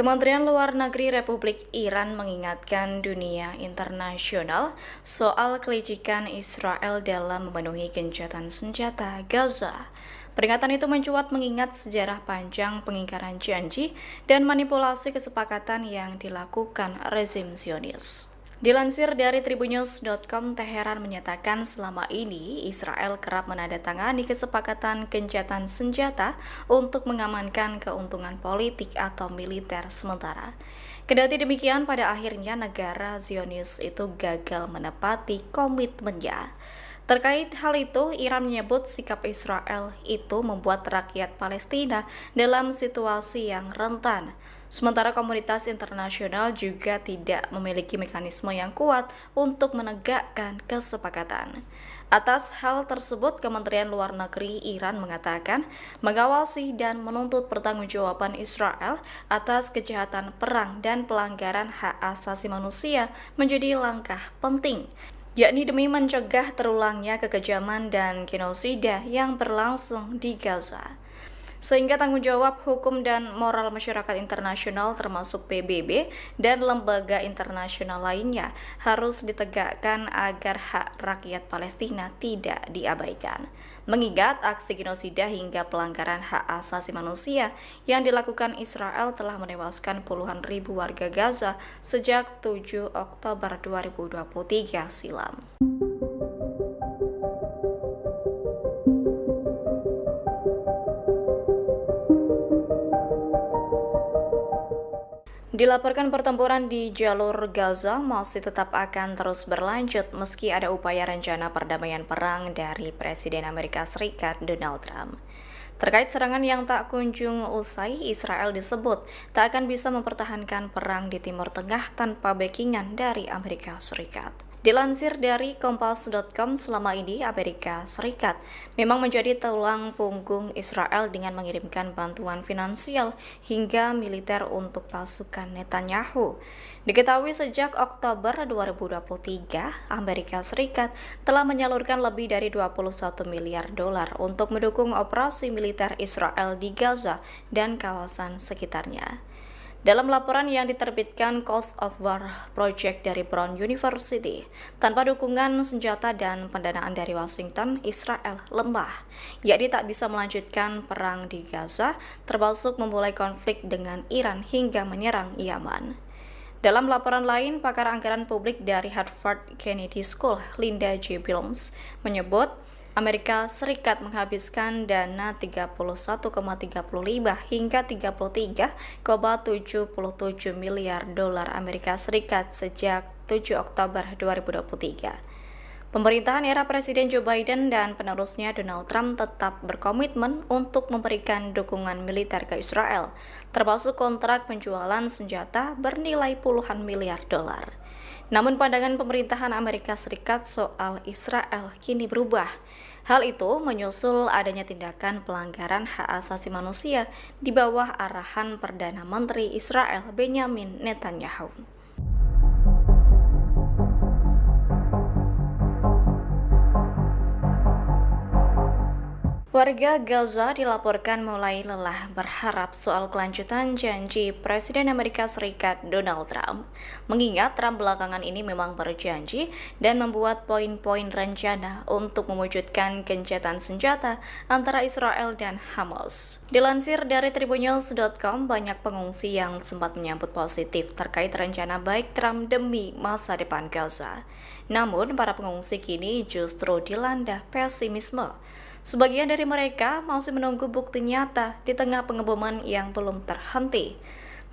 Kementerian Luar Negeri Republik Iran mengingatkan dunia internasional soal kelicikan Israel dalam memenuhi gencatan senjata Gaza. Peringatan itu mencuat mengingat sejarah panjang pengingkaran janji dan manipulasi kesepakatan yang dilakukan rezim Zionis. Dilansir dari tribunnews.com, Teheran menyatakan selama ini Israel kerap menandatangani kesepakatan gencatan senjata untuk mengamankan keuntungan politik atau militer sementara. Kendati demikian, pada akhirnya negara Zionis itu gagal menepati komitmennya. Terkait hal itu, Iran menyebut sikap Israel itu membuat rakyat Palestina dalam situasi yang rentan. Sementara komunitas internasional juga tidak memiliki mekanisme yang kuat untuk menegakkan kesepakatan. Atas hal tersebut, Kementerian Luar Negeri Iran mengatakan mengawasi dan menuntut pertanggungjawaban Israel atas kejahatan perang dan pelanggaran hak asasi manusia menjadi langkah penting, yakni demi mencegah terulangnya kekejaman dan genosida yang berlangsung di Gaza. Sehingga tanggung jawab hukum dan moral masyarakat internasional termasuk PBB dan lembaga internasional lainnya harus ditegakkan agar hak rakyat Palestina tidak diabaikan. Mengingat aksi genosida hingga pelanggaran hak asasi manusia yang dilakukan Israel telah menewaskan puluhan ribu warga Gaza sejak 7 Oktober 2023 silam. Dilaporkan pertempuran di jalur Gaza masih tetap akan terus berlanjut meski ada upaya rencana perdamaian perang dari Presiden Amerika Serikat Donald Trump. Terkait serangan yang tak kunjung usai, Israel disebut tak akan bisa mempertahankan perang di Timur Tengah tanpa backingan dari Amerika Serikat. Dilansir dari Kompas.com, selama ini Amerika Serikat memang menjadi tulang punggung Israel dengan mengirimkan bantuan finansial hingga militer untuk pasukan Netanyahu. Diketahui sejak Oktober 2023, Amerika Serikat telah menyalurkan lebih dari 21 miliar dolar untuk mendukung operasi militer Israel di Gaza dan kawasan sekitarnya. Dalam laporan yang diterbitkan Cost of War Project dari Brown University, tanpa dukungan senjata dan pendanaan dari Washington, Israel lemah, yakni tak bisa melanjutkan perang di Gaza, termasuk memulai konflik dengan Iran hingga menyerang Yaman. Dalam laporan lain, pakar anggaran publik dari Harvard Kennedy School, Linda J. Bilmes, menyebut Amerika Serikat menghabiskan dana 31,35 hingga 33,77 miliar dolar Amerika Serikat sejak 7 Oktober 2023. Pemerintahan era Presiden Joe Biden dan penerusnya Donald Trump tetap berkomitmen untuk memberikan dukungan militer ke Israel, termasuk kontrak penjualan senjata bernilai puluhan miliar dolar. Namun pandangan pemerintahan Amerika Serikat soal Israel kini berubah. Hal itu menyusul adanya tindakan pelanggaran hak asasi manusia di bawah arahan Perdana Menteri Israel Benjamin Netanyahu. Warga Gaza dilaporkan mulai lelah berharap soal kelanjutan janji Presiden Amerika Serikat Donald Trump. Mengingat Trump belakangan ini memang berjanji dan membuat poin-poin rencana untuk mewujudkan gencatan senjata antara Israel dan Hamas. Dilansir dari tribunnews.com, banyak pengungsi yang sempat menyambut positif terkait rencana baik Trump demi masa depan Gaza. Namun, para pengungsi kini justru dilanda pesimisme. Sebagian dari mereka masih menunggu bukti nyata di tengah pengeboman yang belum terhenti.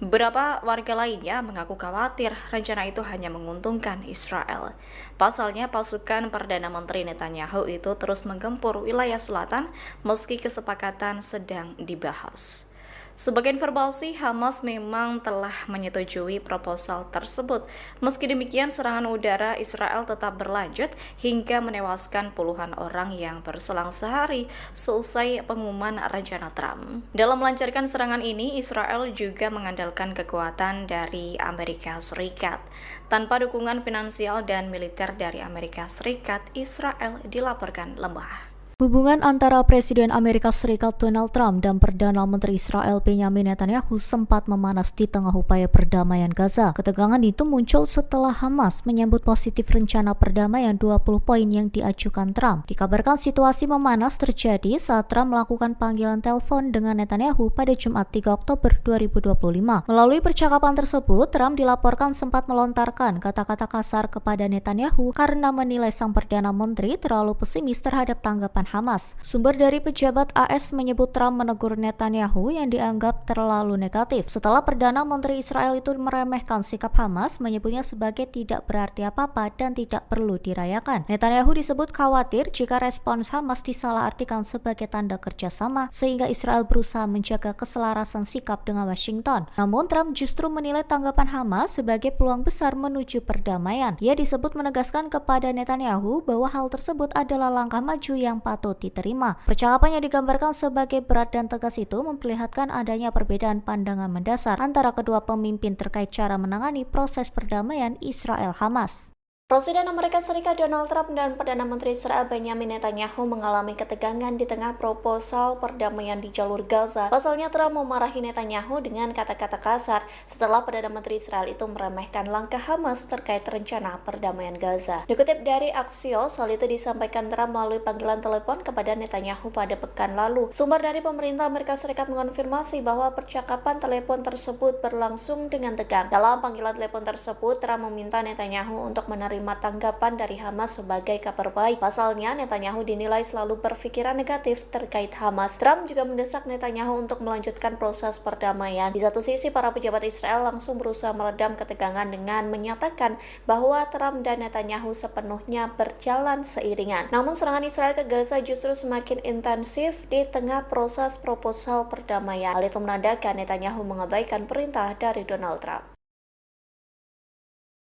Beberapa warga lainnya mengaku khawatir rencana itu hanya menguntungkan Israel. Pasalnya, pasukan Perdana Menteri Netanyahu itu terus menggempur wilayah selatan meski kesepakatan sedang dibahas. Sebagai informasi, Hamas memang telah menyetujui proposal tersebut. Meski demikian, serangan udara Israel tetap berlanjut hingga menewaskan puluhan orang yang berselang sehari seusai pengumuman rencana Trump. Dalam melancarkan serangan ini, Israel juga mengandalkan kekuatan dari Amerika Serikat. Tanpa dukungan finansial dan militer dari Amerika Serikat, Israel dilaporkan lemah. Hubungan antara Presiden Amerika Serikat Donald Trump dan Perdana Menteri Israel Benjamin Netanyahu sempat memanas di tengah upaya perdamaian Gaza. Ketegangan itu muncul setelah Hamas menyambut positif rencana perdamaian 20 poin yang diajukan Trump. Dikabarkan situasi memanas terjadi saat Trump melakukan panggilan telepon dengan Netanyahu pada Jumat 3 Oktober 2025. Melalui percakapan tersebut, Trump dilaporkan sempat melontarkan kata-kata kasar kepada Netanyahu karena menilai sang Perdana Menteri terlalu pesimis terhadap tanggapan Hamas. Sumber dari pejabat AS menyebut Trump menegur Netanyahu yang dianggap terlalu negatif. Setelah Perdana Menteri Israel itu meremehkan sikap Hamas, menyebutnya sebagai tidak berarti apa-apa dan tidak perlu dirayakan. Netanyahu disebut khawatir jika respons Hamas disalahartikan sebagai tanda kerjasama, sehingga Israel berusaha menjaga keselarasan sikap dengan Washington. Namun Trump justru menilai tanggapan Hamas sebagai peluang besar menuju perdamaian. Ia disebut menegaskan kepada Netanyahu bahwa hal tersebut adalah langkah maju yang patut diterima. Percakapan yang digambarkan sebagai berat dan tegas itu memperlihatkan adanya perbedaan pandangan mendasar antara kedua pemimpin terkait cara menangani proses perdamaian Israel-Hamas. Presiden Amerika Serikat Donald Trump dan Perdana Menteri Israel Benjamin Netanyahu mengalami ketegangan di tengah proposal perdamaian di jalur Gaza. Pasalnya Trump memarahi Netanyahu dengan kata-kata kasar setelah Perdana Menteri Israel itu meremehkan langkah Hamas terkait rencana perdamaian Gaza. Dikutip dari Axios, hal itu disampaikan Trump melalui panggilan telepon kepada Netanyahu pada pekan lalu. Sumber dari pemerintah Amerika Serikat mengonfirmasi bahwa percakapan telepon tersebut berlangsung dengan tegang. Dalam panggilan telepon tersebut, Trump meminta Netanyahu untuk menerima tanggapan dari Hamas sebagai kabar baik. Pasalnya, Netanyahu dinilai selalu berpikiran negatif terkait Hamas. Trump juga mendesak Netanyahu untuk melanjutkan proses perdamaian. Di satu sisi, para pejabat Israel langsung berusaha meredam ketegangan dengan menyatakan bahwa Trump dan Netanyahu sepenuhnya berjalan seiringan. Namun, serangan Israel ke Gaza justru semakin intensif di tengah proses proposal perdamaian. Hal itu menandakan Netanyahu mengabaikan perintah dari Donald Trump.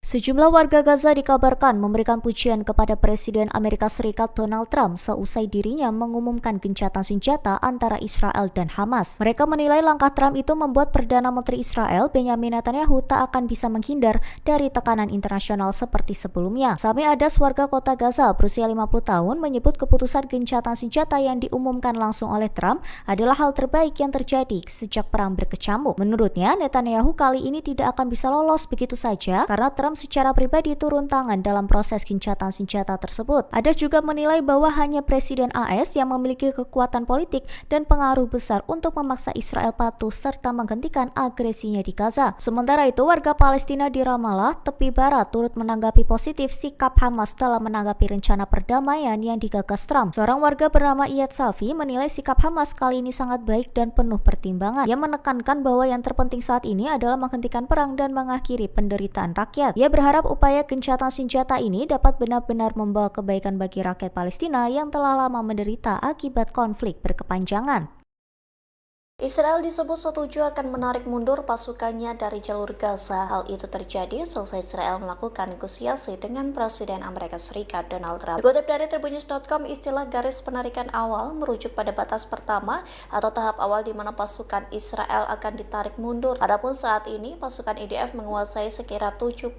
Sejumlah warga Gaza dikabarkan memberikan pujian kepada Presiden Amerika Serikat Donald Trump seusai dirinya mengumumkan gencatan senjata antara Israel dan Hamas. Mereka menilai langkah Trump itu membuat Perdana Menteri Israel Benjamin Netanyahu tak akan bisa menghindar dari tekanan internasional seperti sebelumnya. Sami Adas, warga kota Gaza berusia 50 tahun, menyebut keputusan gencatan senjata yang diumumkan langsung oleh Trump adalah hal terbaik yang terjadi sejak perang berkecamuk. Menurutnya, Netanyahu kali ini tidak akan bisa lolos begitu saja karena Trump secara pribadi turun tangan dalam proses gencatan senjata tersebut. Adas juga menilai bahwa hanya Presiden AS yang memiliki kekuatan politik dan pengaruh besar untuk memaksa Israel patuh serta menghentikan agresinya di Gaza. Sementara itu, warga Palestina di Ramallah, tepi barat, turut menanggapi positif sikap Hamas dalam menanggapi rencana perdamaian yang digagas Trump. Seorang warga bernama Iyad Safi menilai sikap Hamas kali ini sangat baik dan penuh pertimbangan. Ia menekankan bahwa yang terpenting saat ini adalah menghentikan perang dan mengakhiri penderitaan rakyat. Ia berharap upaya gencatan senjata ini dapat benar-benar membawa kebaikan bagi rakyat Palestina yang telah lama menderita akibat konflik berkepanjangan. Israel disebut setuju akan menarik mundur pasukannya dari jalur Gaza. Hal itu terjadi seusai Israel melakukan negosiasi dengan Presiden Amerika Serikat Donald Trump. Dikutip dari Tribunnews.com, istilah garis penarikan awal merujuk pada batas pertama atau tahap awal di mana pasukan Israel akan ditarik mundur. Adapun saat ini, pasukan IDF menguasai sekira 70%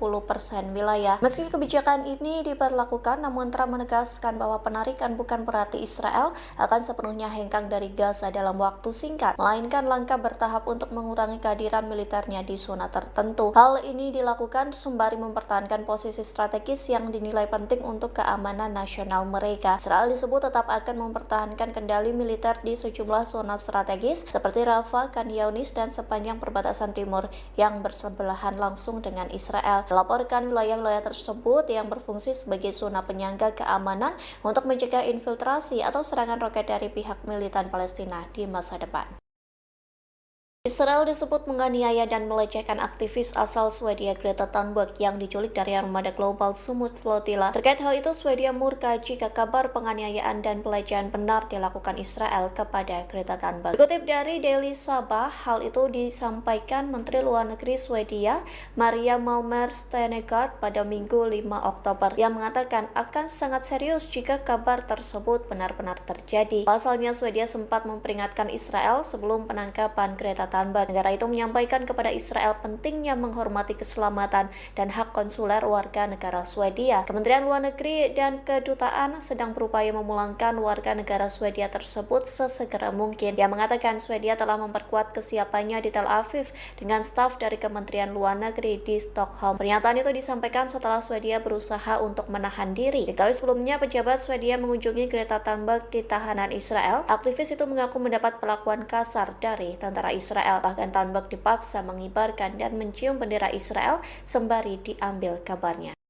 wilayah. Meski kebijakan ini diberlakukan, namun Trump menegaskan bahwa penarikan bukan berarti Israel akan sepenuhnya hengkang dari Gaza dalam waktu singkat, melainkan langkah bertahap untuk mengurangi kehadiran militernya di zona tertentu. Hal ini dilakukan sembari mempertahankan posisi strategis yang dinilai penting untuk keamanan nasional mereka. Israel disebut tetap akan mempertahankan kendali militer di sejumlah zona strategis seperti Rafah, Khan Younis, dan sepanjang perbatasan timur yang bersebelahan langsung dengan Israel. Dilaporkan wilayah-wilayah tersebut yang berfungsi sebagai zona penyangga keamanan untuk mencegah infiltrasi atau serangan roket dari pihak militan Palestina di masa depan. Israel disebut menganiaya dan melecehkan aktivis asal Swedia Greta Thunberg yang diculik dari armada global Sumut Flotilla. Terkait hal itu, Swedia murka jika kabar penganiayaan dan pelecehan benar dilakukan Israel kepada Greta Thunberg. Dikutip dari Daily Sabah, hal itu disampaikan Menteri Luar Negeri Swedia, Maria Malmer Stenegaard pada Minggu 5 Oktober, yang mengatakan akan sangat serius jika kabar tersebut benar-benar terjadi. Pasalnya, Swedia sempat memperingatkan Israel sebelum penangkapan Greta Thunberg. Negara itu menyampaikan kepada Israel pentingnya menghormati keselamatan dan hak konsuler warga negara Swedia. Kementerian Luar Negeri dan Kedutaan sedang berupaya memulangkan warga negara Swedia tersebut sesegera mungkin. Dia mengatakan Swedia telah memperkuat kesiapannya di Tel Aviv dengan staf dari Kementerian Luar Negeri di Stockholm. Pernyataan itu disampaikan setelah Swedia berusaha untuk menahan diri. Diketahui sebelumnya pejabat Swedia mengunjungi Greta Thunberg di tahanan Israel. Aktivis itu mengaku mendapat perlakuan kasar dari tentara Israel. Bahkan Thunberg dipaksa mengibarkan dan mencium bendera Israel sembari diambil kabarnya.